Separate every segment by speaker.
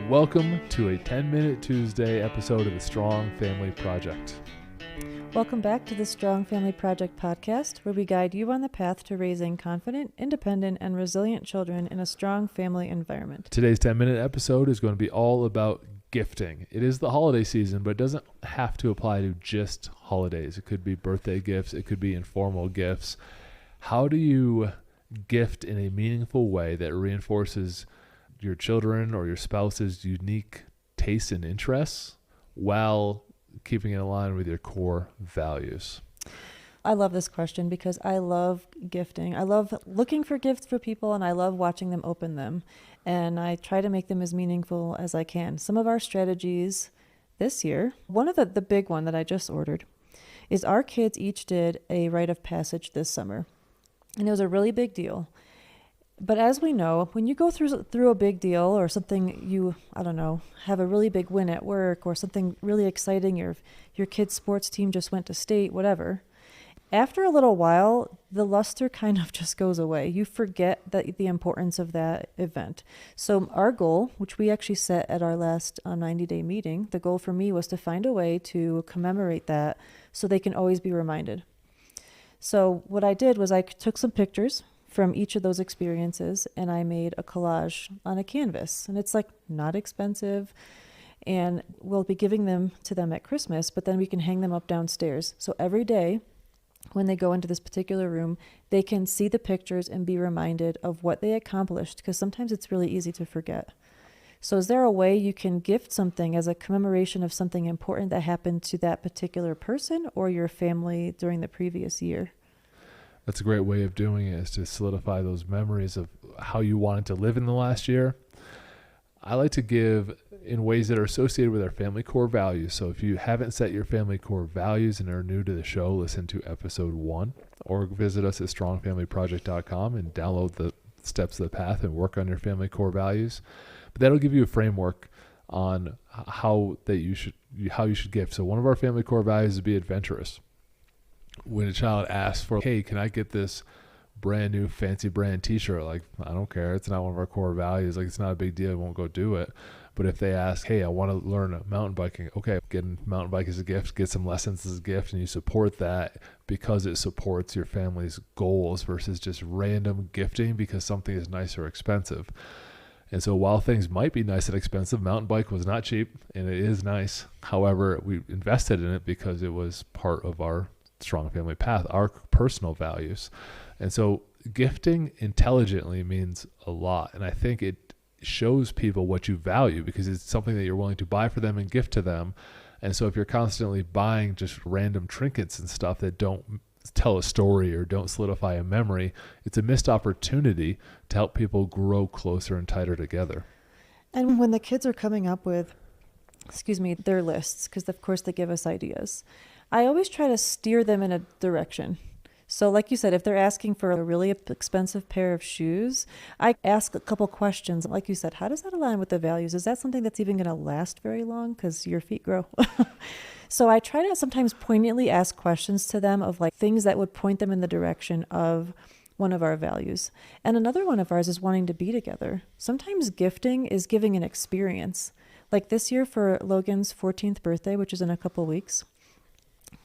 Speaker 1: Welcome to a 10-Minute Tuesday episode of the Strong Family Project.
Speaker 2: Welcome back to the Strong Family Project podcast, where we guide you on the path to raising confident, independent, and resilient children in a strong family environment.
Speaker 1: Today's 10-minute episode is going to be all about gifting. It is the holiday season, but it doesn't have to apply to just holidays. It could be birthday gifts. It could be informal gifts. How do you gift in a meaningful way that reinforces your children or your spouse's unique tastes and interests while keeping it in line with your core values?
Speaker 2: I love this question because I love gifting. I love looking for gifts for people, and I love watching them open them. And I try to make them as meaningful as I can. Some of our strategies this year, one of the big one that I just ordered, is our kids each did a rite of passage this summer. And it was a really big deal. But as we know, when you go through a big deal or something have a really big win at work or something really exciting, your kid's sports team just went to state, whatever, after a little while, the luster kind of just goes away. You forget the importance of that event. So our goal, which we actually set at our last 90-day meeting, the goal for me was to find a way to commemorate that so they can always be reminded. So what I did was I took some pictures from each of those experiences, and I made a collage on a canvas. And it's not expensive, and we'll be giving them to them at Christmas, but then we can hang them up downstairs. So every day when they go into this particular room, they can see the pictures and be reminded of what they accomplished, because sometimes it's really easy to forget. So is there a way you can gift something as a commemoration of something important that happened to that particular person or your family during the previous year?
Speaker 1: That's a great way of doing it, is to solidify those memories of how you wanted to live in the last year. I like to give in ways that are associated with our family core values. So if you haven't set your family core values and are new to the show, listen to episode 1 or visit us at strongfamilyproject.com and download the steps of the path and work on your family core values. But that'll give you a framework on how you should gift. So one of our family core values is be adventurous. When a child asks for, hey, can I get this brand new fancy brand t-shirt? I don't care. It's not one of our core values. It's not a big deal. I won't go do it. But if they ask, hey, I want to learn mountain biking. Okay, getting mountain bike as a gift, get some lessons as a gift, and you support that because it supports your family's goals versus just random gifting because something is nice or expensive. And so while things might be nice and expensive, mountain bike was not cheap, and it is nice. However, we invested in it because it was part of our strong family path, our personal values. And so gifting intelligently means a lot. And I think it shows people what you value because it's something that you're willing to buy for them and gift to them. And so if you're constantly buying just random trinkets and stuff that don't tell a story or don't solidify a memory, it's a missed opportunity to help people grow closer and tighter together.
Speaker 2: And when the kids are coming up with, their lists, because of course they give us ideas, I always try to steer them in a direction. So like you said, if they're asking for a really expensive pair of shoes, I ask a couple questions. Like you said, how does that align with the values? Is that something that's even going to last very long? Because your feet grow. So I try to sometimes poignantly ask questions to them of things that would point them in the direction of one of our values. And another one of ours is wanting to be together. Sometimes gifting is giving an experience. Like this year for Logan's 14th birthday, which is in a couple weeks.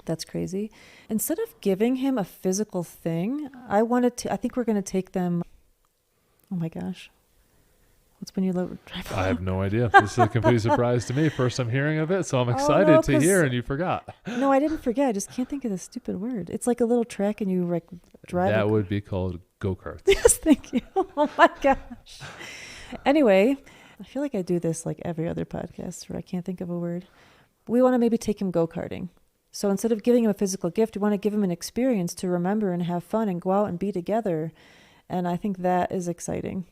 Speaker 2: That's crazy. Instead of giving him a physical thing, I think we're going to take them. Oh my gosh. What's when you drive?
Speaker 1: I have no idea. This is a complete surprise to me. First I'm hearing of it, so I'm excited to hear, and you forgot.
Speaker 2: No, I didn't forget. I just can't think of the stupid word. It's like a little track and you drive.
Speaker 1: That would be called go-karts.
Speaker 2: Yes, thank you. Oh my gosh. Anyway, I feel like I do this every other podcast where I can't think of a word. We want to maybe take him go-karting. So instead of giving him a physical gift, we want to give him an experience to remember and have fun and go out and be together. And I think that is exciting.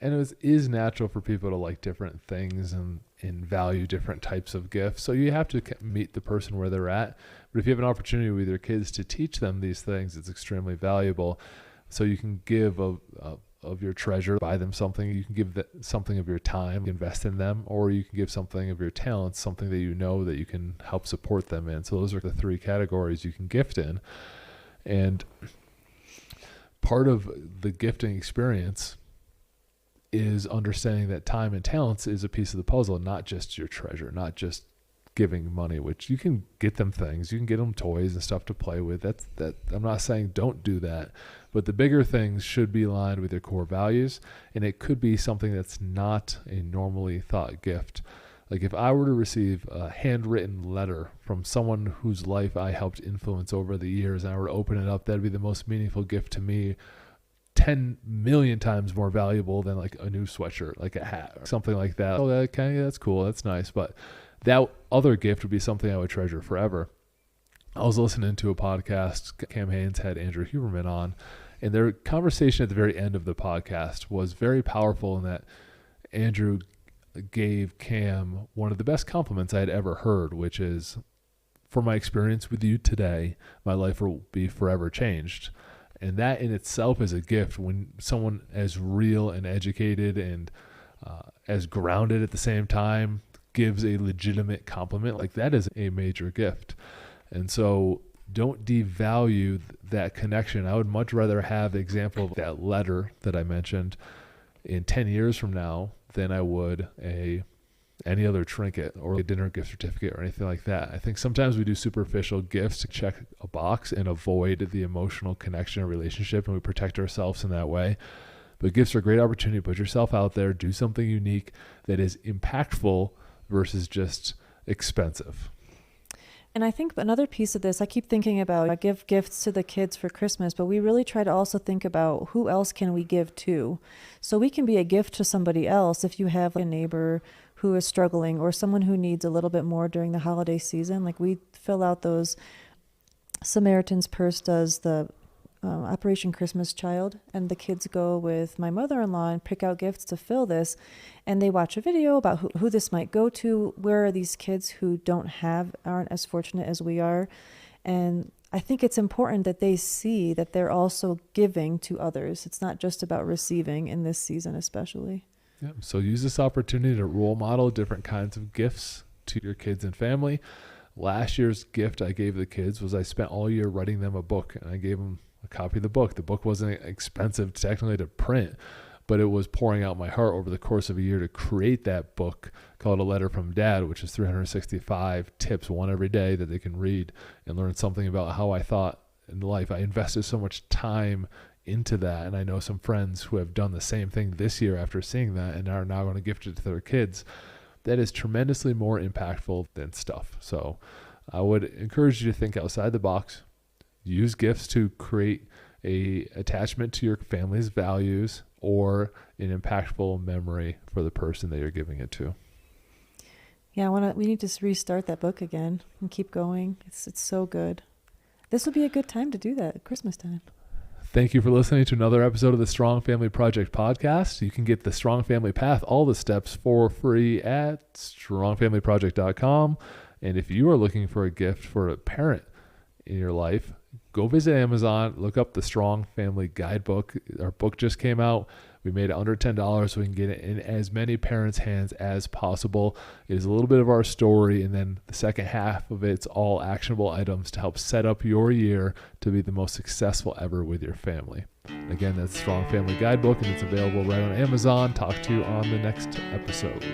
Speaker 1: And it is natural for people to like different things and value different types of gifts. So you have to meet the person where they're at. But if you have an opportunity with your kids to teach them these things, it's extremely valuable. So you can give of your treasure, buy them something. You can give something of your time, invest in them, or you can give something of your talents, something that you know that you can help support them in. So those are the 3 categories you can gift in. And part of the gifting experience is understanding that time and talents is a piece of the puzzle, not just your treasure, not just giving money, which you can get them things, you can get them toys and stuff to play with. That I'm not saying don't do that, but the bigger things should be aligned with your core values, and it could be something that's not a normally thought gift. Like if I were to receive a handwritten letter from someone whose life I helped influence over the years, and I were to open it up, that'd be the most meaningful gift to me, 10 million times more valuable than like a new sweatshirt, like a hat or something like that. Oh, that's cool, that's nice. But that other gift would be something I would treasure forever. I was listening to a podcast, Cam Haynes had Andrew Huberman on, and their conversation at the very end of the podcast was very powerful in that Andrew gave Cam one of the best compliments I had ever heard, which is, for my experience with you today, my life will be forever changed. And that in itself is a gift when someone as real and educated and as grounded at the same time gives a legitimate compliment. Like that is a major gift. And so don't devalue that connection. I would much rather have the example of that letter that I mentioned in 10 years from now than I would any other trinket or a dinner gift certificate or anything like that. I think sometimes we do superficial gifts to check a box and avoid the emotional connection or relationship, and we protect ourselves in that way. But gifts are a great opportunity to put yourself out there, do something unique that is impactful versus just expensive.
Speaker 2: And I think another piece of this, I keep thinking about, I give gifts to the kids for Christmas, but we really try to also think about who else can we give to. So we can be a gift to somebody else if you have a neighbor who is struggling or someone who needs a little bit more during the holiday season. Like we fill out those, Samaritan's Purse does the Operation Christmas Child, and the kids go with my mother-in-law and pick out gifts to fill this, and they watch a video about who this might go to, where are these kids who aren't as fortunate as we are. And I think it's important that they see that they're also giving to others. It's not just about receiving in this season especially.
Speaker 1: Yeah. So use this opportunity to role model different kinds of gifts to your kids and family. Last year's gift I gave the kids was I spent all year writing them a book, and I gave them a copy of the book. The book wasn't expensive technically to print, but it was pouring out my heart over the course of a year to create that book called A Letter from Dad, which is 365 tips, one every day, that they can read and learn something about how I thought in life. I invested so much time into that, and I know some friends who have done the same thing this year after seeing that and are now going to gift it to their kids. That is tremendously more impactful than stuff. So I would encourage you to think outside the box. Use gifts to create a attachment to your family's values or an impactful memory for the person that you're giving it to.
Speaker 2: Yeah, we need to restart that book again and keep going. It's so good. This would be a good time to do that at Christmas time.
Speaker 1: Thank you for listening to another episode of the Strong Family Project podcast. You can get the Strong Family Path, all the steps, for free at strongfamilyproject.com. And if you are looking for a gift for a parent in your life, go visit Amazon, look up the Strong Family Guidebook. Our book just came out. We made it under $10 so we can get it in as many parents' hands as possible. It is a little bit of our story, and then the second half of it's all actionable items to help set up your year to be the most successful ever with your family. Again, that's Strong Family Guidebook, and it's available right on Amazon. Talk to you on the next episode.